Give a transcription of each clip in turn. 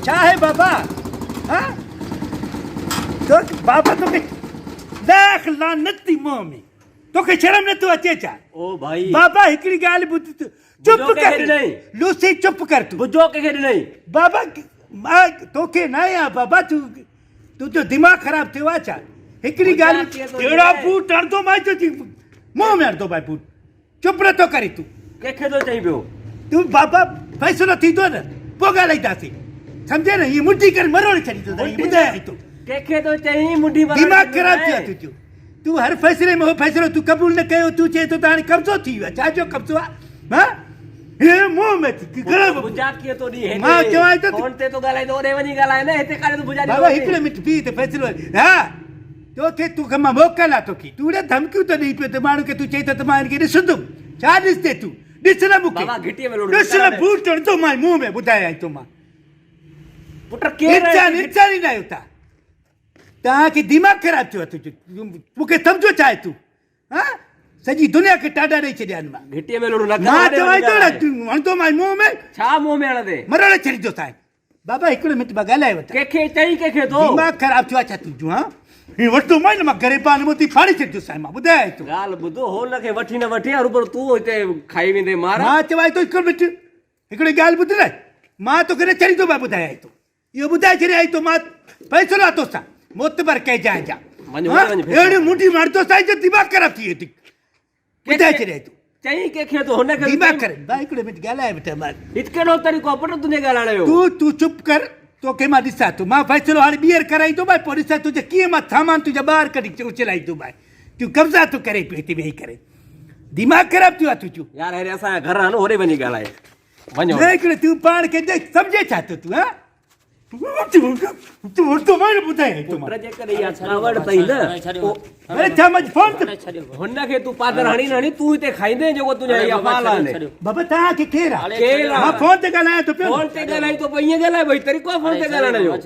चाहे बाबा हाँ तो बाबा तो लाख लानती मुंह में तो के शर्म न तू अचे चा ओ भाई बाबा हिकड़ी गाल बुध चुप कर नहीं लूसी चुप कर तू बुझो के नहीं बाबा तो के ना या बाबा तू जो दिमाग खराब थियो आचा हिकड़ी गाल केड़ा बूट अड़दो माई तो मुंह में अड़दो भाई बूट चुप न तो करी तू केखे तो चाहिए पियो तू बाबा फैसलो थी तो न पोगा लईदासी समझे न ये मुट्ठी कर मरोड़ छड़ी तो ये बुधाई तो केखे तो चाहिए मुट्ठी दिमाग खराब थियो तू तू हर फैसले में हो फैसलो तू कबूल न कयो तू चे तो ताने कब्जो थी वा छाजो कब्जो हां हे मुंह में गला बुझा के तो नहीं है मां चवाई तो फोन ते तो गलाय तो रे वनी गलाय ने हेते काले तो बुझा बाबा हिकड़े मिट पी ते फैसलो हां तो के तू कमा मोकला तो की तू रे धमकी तो नहीं पे तो मानु के तू चे तो मान के सुदुम छा दिसते तू दिसना मुके बाबा घिटी में लोड दिसना बूट चढ़ तो मां मुंह में बुधाया तो मां पुत्र के निचा नहीं ना होता ता के दिमाग खराब थियो तू मुके समझो चाहे तू हां सजी दुनिया के टाडा नहीं छड्यान मां घिटी में लोड ना मां चवाई तो हण तो मां मुंह में छा मुंह में हण दे मरड़ छड़ी दो साईं बाबा हिकड़ो मिट बगालाय वता केखे चई केखे तो दिमाग खराब थियो अच्छा तू हां ही वटो मां न मां घरे पान मोती फाड़ी छड्यो साईं मां बुधाय तो गाल बुधो हो न के वठी न वठी और पर तू हिते खाई वेंदे मारा मां चवाई तो हिकड़ो मिट हिकड़ी गाल बुध न मां तो घरे चढ़ी तो मां बुधाय तो यो बुधाय छरी आई तो मां फैसलो आतो सा मोतबर कह जाए जा एड़ी मुठी मार तो साईं जो दिमाग खराब थी थी बुधाय छरी तू चई केखे तो होने के दिमाग करे बाइकड़े मिट गालाय बेटा मां इतकेडो तरीको पट तुने गालायो तू चुप कर तो के मां दिसा तू मां फैसलो हाणे बियर कराई तो भाई पुलिस तुझे किए मां सामान तुझे बाहर कढी उचलाई तू भाई तू कब्जा तो करे पेती वेही करे दिमाग खराब थियो तुझो यार अरे असा घर न होरे बनी गालाय वणो बाइकड़े तू पाण के देख समझे छा तू हां तू तो मां बुधाय तो मां प्रजे करे या छावड़ तई न अरे छा मज फोन हुन के तू पादर हणी हणी तू इते खाइंदे जो तुने या पाला ने बाबा ता के केरा केरा मां फोन ते गालाय तो फोन ते गालाय तो पइए गालाय भाई तरीको फोन ते गालाण जो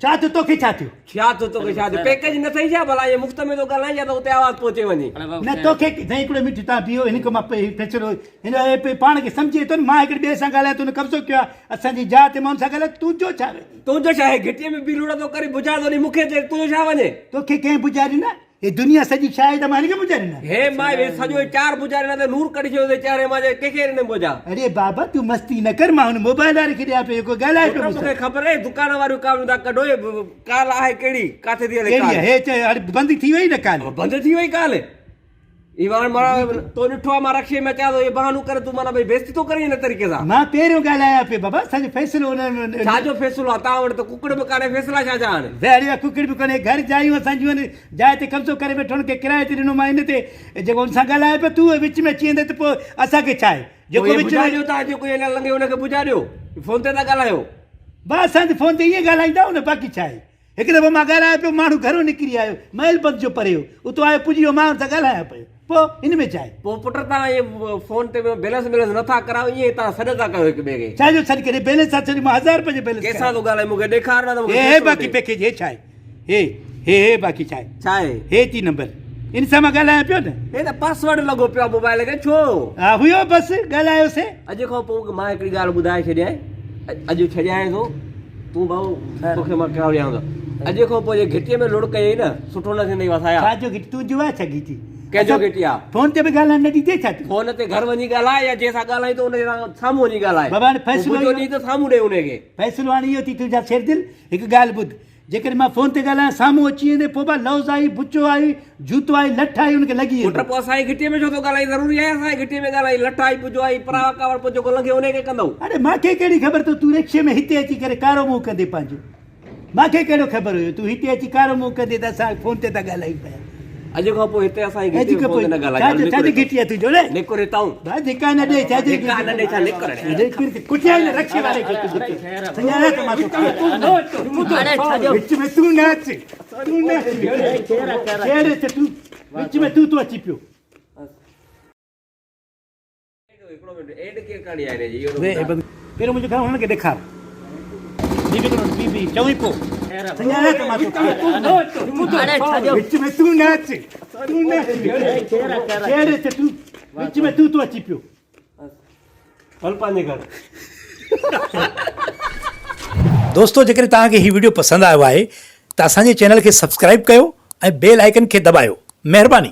छा तो के छा थियो छा तो के छा पैकेज न थई जा भला ये मुफ्त में तो गालाय या तो उते आवाज पहुंचे वनी न तो के हिकड़ो मिठ ता पियो इन को मां फैसलो इन पाण के समझे तो मां हिकड़े बे सा गालाय तो कब्जो किया असा जी जात मन सा गालाय तू जो छावे तू जो चाहे घिटी में बिलुड़ा तो करी बुझा दो नी मुखे जे तू छा वने तो के बुझारी ना ये दुनिया सजी शायद मानी के बुझारी ना हे माय वे सजो चार बुझारी ना नूर कडी छो दे चारे माजे के ने बुझा अरे बाबा तू मस्ती न कर मां मोबाइल आ रखी पे को गालाय पे मुखे खबर है दुकान वारो काम दा कढो काल आहे केड़ी काथे दी ले काल हे बंद थी वई न काल बंद थी वई काल इवान मारा तो निठो मारा रखे में क्या तो ये बहानो करे तू माना भाई बेइज्जती तो करी न तरीके सा मां पेरो गालाया पे बाबा सज फैसलो न साजो फैसलो आता वण तो कुकड़ में काने फैसला छा जाने वेड़िया कुकड़ भी कोने घर जायो संजू ने जाए ते कब्जो करे बैठो के किराए ते नो माइन ते जको उन सा गालाया पे तू विच में चींदे ते पो असा के चाहे जको विच में जो ता जो कोई न लंगे उन के बुझा दियो फोन ते ता गालायो बस संज फोन ते ये गालाइंदा न बाकी चाहे एक दफो मां गालाया पे मानु घरो निकरी आयो महल बंद जो परयो उ तो आयो पुजियो मां सा गालाया पे पो इन में चाहे पो पुट ता ये फोन ते बैलेंस न था कराओ ये ता सडता कयो एक बेगे चाहे सर करे बैलेंस सा चली 1000 रुपए बैलेंस कैसा तो गाले मुके देखार ना ए बाकी पैकेज हे चाहे हे बाकी चाहे चाहे हे ती नंबर इन सा मां गालाया पियो न हे ता पासवर्ड लगो पियो मोबाइल के छो आ हुयो बस गालायो से अज खो पो मां एकड़ी गाल बुधाए छड्याय अज छड्याय तो तू भाऊ तोखे मां कयावया अज खो पो ये घिटी में लोड कई न सुठो न थींदई वसाया साजो घिटी तू जुआ छगी थी केजो घिटिया फोन ते भी गाला न दी दे छा फोन ते घर वनी गालाय या जैसा गालाय तो उन सामू वनी गालाय बाबा ने फैसलो जो नी तो सामू दे उन के फैसलो आनी यो थी तुजा शेर दिल एक गाल बुध जेकर मां फोन ते गाला सामू अची ने पोबा लौज आई बुचो आई जूतो आई लठ आई उनके लगी पुट पोसाई घिटी में जो तो गालाय जरूरी है साई घिटी में गालाय लठ आई बुचो आई परावा कावड़ पो जो लगे उन के कंदो अरे मां के केड़ी खबर तो तू रिक्शे में हिते अची करे कारो मुंह कंदे पांजो मां के केड़ो खबर हो तू हिते अची कारो मुंह कंदे ता सा फोन ते ता गालाई पे अज खो पो हिते असाई घिटी फोन न गालाय छाजे घिटिया तू जोड़े निको रेताऊं बा धिका न दे छाजे धिका न दे छा निको रे देखिर के कुटिया ने रखे वाले के संयारा तो मा तो अरे छाजो बीच में तू नाच केरे से तू बीच में तू अची पियो एकड़ो मिनट एड के काडी आरे जी वे फिर मुझे कहा उन्होंने के देखा बीबी को बीबी चौई को संयारा तो मा तो अरे छाजो बीच में तू नाच केरे से तू बीच में तू अची पियो अल्पा ने घर दोस्तो जेकॾहिं तव्हांखे हीउ वीडियो पसंदि आयो आहे त असांजे चैनल खे सब्सक्राइब कयो ऐं बेल आइकन खे दॿायो। महिरबानी।